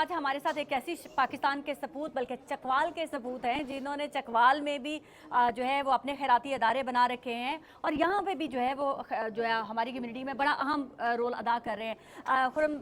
آج ہمارے ساتھ ایک ایسی پاکستان کے سپوت بلکہ چکوال کے سپوت ہیں جنہوں نے چکوال میں بھی جو ہے وہ اپنے خیراتی ادارے بنا رکھے ہیں اور یہاں پہ بھی جو ہے وہ جو ہے ہماری کمیونٹی میں بڑا اہم رول ادا کر رہے ہیں. خرم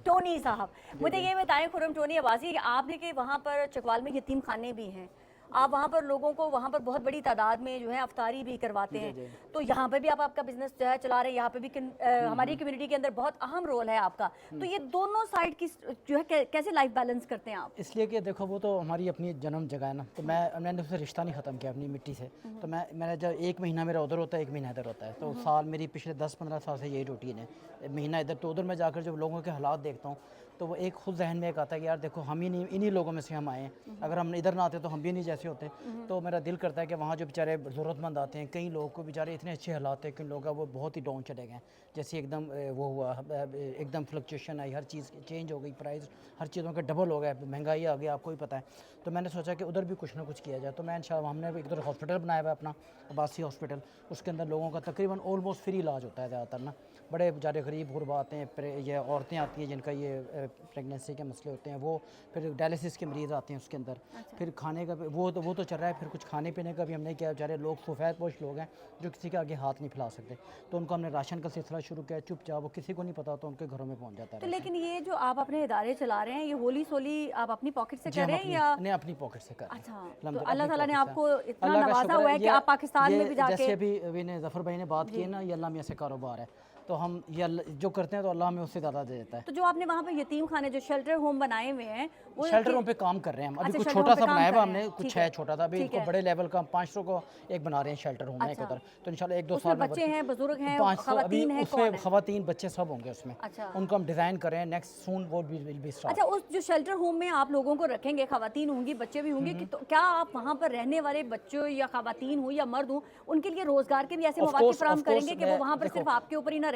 ٹونی صاحب مجھے یہ بتائیں, خرم ٹونی عباسی, آپ نے کہ وہاں پر چکوال میں یتیم خانے بھی ہیں, آپ وہاں پر لوگوں کو وہاں پر بہت بڑی تعداد میں جو ہے افطاری بھی کرواتے ہیں, تو یہاں پہ بھی آپ کا بزنس جو ہے چلا رہے ہیں, یہاں پہ بھی ہماری کمیونٹی کے اندر بہت اہم رول ہے آپ کا, تو یہ دونوں سائڈ کی جو ہے کیسے لائف بیلنس کرتے ہیں آپ؟ اس لیے کہ دیکھو وہ تو ہماری اپنی جنم جگہ ہے نا, تو میں نے اسے رشتہ نہیں ختم کیا اپنی مٹی سے, تو میں جب ایک مہینہ میرا ادھر ہوتا ہے ایک مہینہ ادھر ہوتا ہے, تو سال میری پچھلے 10-15 سال سے یہی روٹین ہے, مہینہ ادھر تو ادھر میں جا کر جب لوگوں کے حالات دیکھتا ہوں تو وہ ایک خود ذہن میں ایک آتا ہے کہ یار دیکھو ہم ہی نہیں, انہی لوگوں میں سے ہم آئے ہیں, اگر ہم ادھر نہ آتے تو ہم بھی نہیں جیسے ہوتے, تو میرا دل کرتا ہے کہ وہاں جو بیچارے ضرورت مند آتے ہیں, کئی لوگوں کو بیچارے اتنے اچھے حالات ہیں, کئی لوگوں کا وہ بہت ہی ڈاؤن چلے گئے, جیسے ایک دم وہ ہوا ایک دم فلکچویشن آئی, ہر چیز چینج ہو گئی, پرائز ہر چیزوں کا ڈبل ہو گیا, مہنگائی آ گئی, آپ کو بھی پتہ ہے, تو میں نے سوچا کہ ادھر بھی کچھ نہ کچھ کیا جائے, تو میں انشاءاللہ ہم نے ادھر ہاسپٹل بنایا ہوا ہے اپنا عباسی ہاسپٹل, اس کے اندر لوگوں کا تقریباً آلموسٹ فری علاج ہوتا ہے زیادہ تر نا, بڑے بیچارے غریب غربا آتے ہیں, یہ عورتیں آتی ہیں جن کا یہ پریگنینسی کے مسئلے ہوتے ہیں, وہ پھر ڈائلسس کے مریض آتے ہیں اس کے اندر, پھر کھانے کا وہ تو چل رہا ہے, پھر کچھ کھانے پینے کا بھی ہم نے کیا, بیچارے لوگ سفید پوش لوگ ہیں جو کسی کے آگے ہاتھ نہیں پھیلا سکتے, تو ان کو ہم نے راشن کا سلسلہ شروع کیا, چپ چاپ وہ کسی کو نہیں پتا تو ان کے گھروں میں پہنچ جاتا ہے. تو لیکن یہ جو آپ اپنے ادارے چلا رہے ہیں یہ ہولی سولی آپ اپنی پاکٹ سے کر رہے ہیں یا نہیں اپنی پاکٹ سے کر رہے ہیں؟ اچھا, تو اللہ تعالیٰ نے آپ کو اتنا نوازا ہوا ہے کہ آپ پاکستان میں بھی جا کے, جیسے ابھی نے ظفر بھائی نے بات کی ہے نا, یہ اللہ میاں سے کاروبار ہے, تو ہم یہ جو کرتے ہیں تو اللہ ہمیں اس سے زیادہ دے دیتا ہے. تو جو آپ نے وہاں پہ یتیم خانے جو شیلٹر ہوم بنائے ہوئے ہیں وہ شیلٹر ہوم پہ کام کر رہے ہیں ہم, ابھی کچھ چھوٹا سا بنایا ہوا ہم نے, کچھ ہے چھوٹا تھا, ابھی ان کو بڑے لیول کا 500 کو ایک بنا رہے ہیں شیلٹر ہوم ہے ایک ادھر, تو انشاءاللہ 1-2 سال میں بچے ہیں, بزرگ ہیں, 500 ابھی خواتین ہیں, اس میں خواتین بچے سب ہوں گے اس میں, اچھا ان کو ہم ڈیزائن کر رہے ہیں, نیکسٹ سون وہ ول بی اسٹارٹ. اچھا, اس جو شیلٹر ہوم میں آپ لوگوں کو رکھیں گے, خواتین ہوں گی, بچے بھی ہوں گے, تو کیا آپ وہاں پر رہنے والے بچوں یا خواتین ہوں یا مرد ہوں ان کے لیے روزگار کے بھی ایسے مواقع فراہم کریں گے کہ وہ وہاں پر صرف آپ کے اوپر ہی نہ رہیں,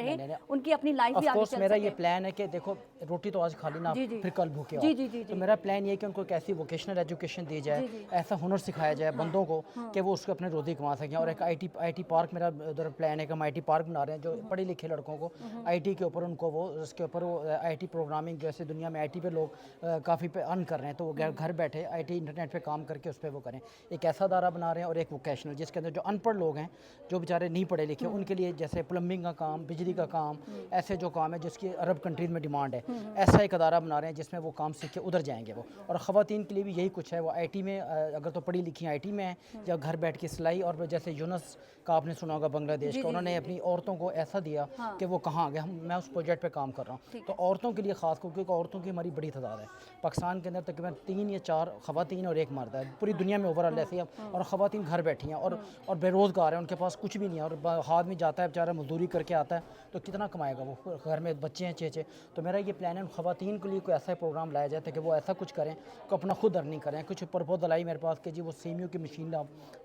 ان کی اپنی لائف بھی آگے چل سکے؟ میرا یہ پلان ہے کہ دیکھو روٹی تو آج کھا لینا, پھر کل بھوکے ہو, تو میرا پلان یہ ہے کہ ان کو ایک ایسی ووکیشنل ایجوکیشن دی جائے, ایسا ہنر سکھایا جائے بندوں کو کہ وہ اس کو اپنے روزی کما سکیں, اور ایک آئی ٹی پارک میرا ادھر پلان ہے کہ ہم آئی ٹی پارک بنا رہے ہیں, جو پڑھے لکھے لڑکوں کو آئی ٹی کے اوپر ان کو وہ اس کے اوپر وہ آئی ٹی پروگرامنگ, جیسے دنیا میں آئی ٹی پہ لوگ کافی پہ ارن کر رہے ہیں, تو وہ گھر بیٹھے آئی ٹی انٹرنیٹ پہ کام کر کے اس پہ وہ کریں, ایک ایسا ادارہ بنا رہے ہیں, اور ایک ووکیشنل جس کے اندر جو ان پڑھ لوگ ہیں جو بیچارے نہیں پڑھے لکھے ان کے لیے, جیسے پلمبنگ کا کام, بجلی کا کام, ایسے جو کام ہے جس کی عرب کنٹریز میں ڈیمانڈ ہے, ایسا ایک ادارہ بنا رہے ہیں جس میں وہ کام سیکھ کے ادھر جائیں گے وہ, اور خواتین کے لیے بھی یہی کچھ ہے, وہ آئی ٹی میں اگر تو پڑھی لکھی آئی ٹی میں ہیں یا گھر بیٹھ کے سلائی, اور جیسے یونس کا آپ نے سنا ہوگا بنگلہ دیش کا, انہوں نے اپنی عورتوں کو ایسا دیا کہ وہ کہاں گئے, میں اس پروجیکٹ پہ کام کر رہا ہوں, تو عورتوں کے لیے خاص کیونکہ عورتوں کی ہماری بڑی تعداد ہے پاکستان کے اندر, تقریباً 3 یا 4 خواتین اور 1 مرد ہے, پوری دنیا میں اوور آل ایسے ہیں, اور خواتین گھر بیٹھی ہیں اور بے روزگار ہیں, ان کے پاس کچھ بھی نہیں ہے, اور ہاتھ میں جاتا ہے بیچارہ مزدوری کر کے آتا ہے, تو کتنا کمائے گا وہ, گھر میں بچے ہیں 6-6, تو میرا یہ پلان ہے خواتین کے لیے کوئی ایسا پروگرام لایا جائے کہ وہ ایسا کچھ کریں کہ اپنا خود ارننگ کریں. کچھ پرپوزل آئی میرے پاس کہ جی وہ سیمیو کی مشین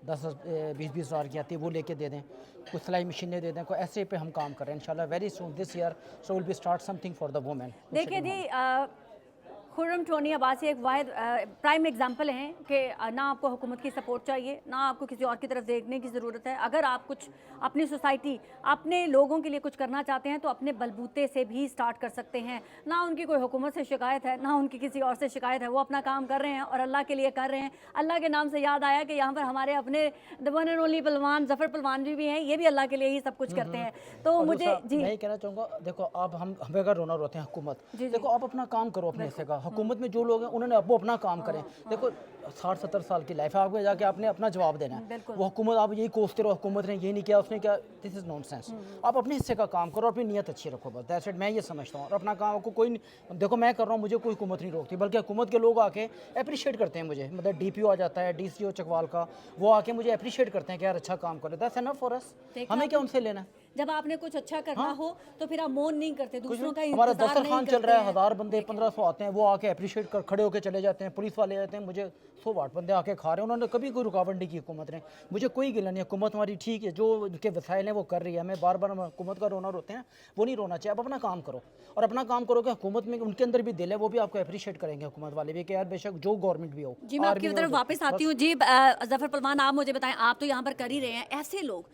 10-20 ہزار کی آتی ہے, وہ لے کے دے دیں, کچھ سلائی مشینیں دے دیں, کوئی ایسے پہ ہم کام کریں انشاءاللہ very soon this year, so will be start something for the woman. دیکھیے جی, خرم ٹونی عباسی ایک واحد پرائم ایگزامپل ہیں کہ نہ آپ کو حکومت کی سپورٹ چاہیے, نہ آپ کو کسی اور کی طرف دیکھنے کی ضرورت ہے. اگر آپ کچھ اپنی سوسائٹی, اپنے لوگوں کے لیے کچھ کرنا چاہتے ہیں تو اپنے بلبوتے سے بھی سٹارٹ کر سکتے ہیں. نہ ان کی کوئی حکومت سے شکایت ہے, نہ ان کی کسی اور سے شکایت ہے, وہ اپنا کام کر رہے ہیں اور اللہ کے لیے کر رہے ہیں. اللہ کے نام سے یاد آیا کہ یہاں پر ہمارے اپنے the one and only Pallavan ظفر پلوان جی بھی ہیں, یہ بھی اللہ کے لیے ہی سب کچھ کرتے ہیں. تو مجھے جی میں یہ کہنا چاہوں گا, دیکھو آپ ہمیں اگر رونا روتے ہیں حکومت, دیکھو آپ اپنا کام کرو اپنے حصے کا, حکومت میں جو لوگ ہیں انہوں نے وہ اپنا کام کریں. دیکھو 60-70 سال کی لائف ہے, آپ کو جا کے آپ نے اپنا جواب دینا ہے, وہ حکومت آپ یہی کوستے رہو حکومت نے یہ نہیں کیا, اس نے کیا, دس از نان سینس. آپ اپنے حصے کا کام کرو, اپنی نیت اچھی رکھو, بس دیٹس اٹ, میں یہ سمجھتا ہوں. اور اپنا کام کو کوئی دیکھو میں کر رہا ہوں, مجھے کوئی حکومت نہیں روکتی, بلکہ حکومت کے لوگ آ کے اپریشیٹ کرتے ہیں مجھے, مطلب ڈی پی او آ جاتا ہے, ڈی سی او چکوال کا, وہ آ کے مجھے اپریشیٹ کرتے ہیں کہ یار اچھا کام کرو, دیٹس انف فار اس. ہمیں کیا ان سے لینا ہے؟ جب آپ نے کچھ اچھا کرنا ہو تو پھر آپ مون نہیں کرتے, دوسروں کا ہمارا انتظار نہیں دسترخوان چل رہا ہے, 1000 بندے 1500 آتے ہیں, وہ آ کے اپریشیٹ کر کھڑے ہو کے چلے جاتے ہیں, پولیس والے آتے ہیں, مجھے 100 واٹ بندے آ کے کھا رہے ہیں, انہوں نے کبھی کوئی رکاوٹ نہیں کی حکومت نے, مجھے کوئی گلہ نہیں. حکومت ہماری ٹھیک ہے, جو ان کے وسائل ہیں وہ کر رہی ہے, ہمیں بار بار حکومت کا رونا روتے ہیں, وہ نہیں رونا چاہیے. آپ اپنا کام کرو, اور اپنا کام کرو کہ حکومت میں ان کے اندر بھی دل ہے, وہ بھی آپ کو اپریشیٹ کریں گے حکومت والے بھی, کہ یار بے شک جو گورنمنٹ بھی ہو. جی میں آپ کی طرف واپس آتی ہوں. جی ظفر پلوان, آپ مجھے بتائیں, آپ تو یہاں پر کر ہی رہے ہیں, ایسے لوگ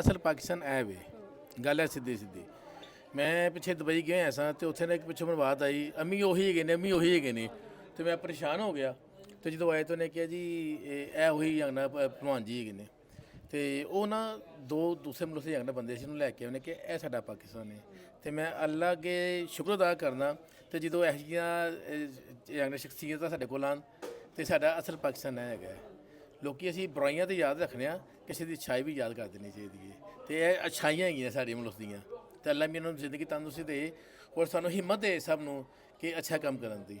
ਅਸਲ ਪਾਕਿਸਤਾਨ ਐ ਵੇ, ਗੱਲ ਹੈ ਸਿੱਧੀ ਸਿੱਧੀ। ਮੈਂ ਪਿੱਛੇ ਦੁਬਈ ਗਿਆ ਸਾਂ ਤੇ ਉੱਥੇ ਨਾ ਇੱਕ ਪਿੱਛੋਂ ਮੈਨੂੰ ਬਾਤ ਆਈ, ਅੰਮੀ ਉਹੀ ਹੈਗੇ ਨੇ, ਅੰਮੀ ਉਹੀ ਹੈਗੇ ਨੇ, ਤੇ ਮੈਂ ਪਰੇਸ਼ਾਨ ਹੋ ਗਿਆ। ਤੇ ਜਦੋਂ ਆਏ ਤਾਂ ਉਹਨੇ ਕਿਹਾ ਜੀ ਇਹ ਉਹੀ ਜੰਗਨਾ ਭਲਵਾਨ ਜੀ ਹੈਗੇ ਨੇ, ਤੇ ਉਹ ਨਾ ਦੋ ਦੂਸਰੇ ਮੁਲਕ ਦੇ ਜੰਗਨਾ ਬੰਦੇ ਸੀ, ਉਹਨੂੰ ਲੈ ਕੇ ਉਹਨੇ ਕਿ ਇਹ ਸਾਡਾ ਪਾਕਿਸਤਾਨ ਹੈ। ਤੇ ਮੈਂ ਅੱਲਾ ਅੱਗੇ ਸ਼ੁਕਰ ਅਦਾ ਕਰਨਾ ਤੇ ਜਦੋਂ ਇਹੋ ਜਿਹੀਆਂ ਜੰਗਨਾ ਸ਼ਖਸੀਅਤਾਂ ਸਾਡੇ ਕੋਲ ਆਉਣ ਤੇ ਸਾਡਾ ਅਸਲ ਪਾਕਿਸਤਾਨ ਇਹ ਹੈਗਾ। ਲੋਕੀ ਅਸੀਂ ਬੁਰਾਈਆਂ ਤੇ ਯਾਦ ਰੱਖਦੇ ਹਾਂ, ਕਿਸੇ ਦੀ ਅੱਛਾਈ ਵੀ ਯਾਦ ਕਰ ਦੇਣੀ ਚਾਹੀਦੀ ਹੈ, ਤੇ ਇਹ ਅੱਛਾਈਆਂ ਹੈਗੀਆਂ ਸਾਡੇ ਮੁਲਕ ਦੀਆਂ। ਤੇ ਅੱਲਾ ਵੀ ਇਹਨਾਂ ਨੂੰ ਜ਼ਿੰਦਗੀ ਤੰਦਰੁਸਤੀ ਦੇ ਔਰ ਸਾਨੂੰ ਹਿੰਮਤ ਦੇ ਸਭ ਨੂੰ ਕਿ ਅੱਛਾ ਕੰਮ ਕਰਨ ਦੀ।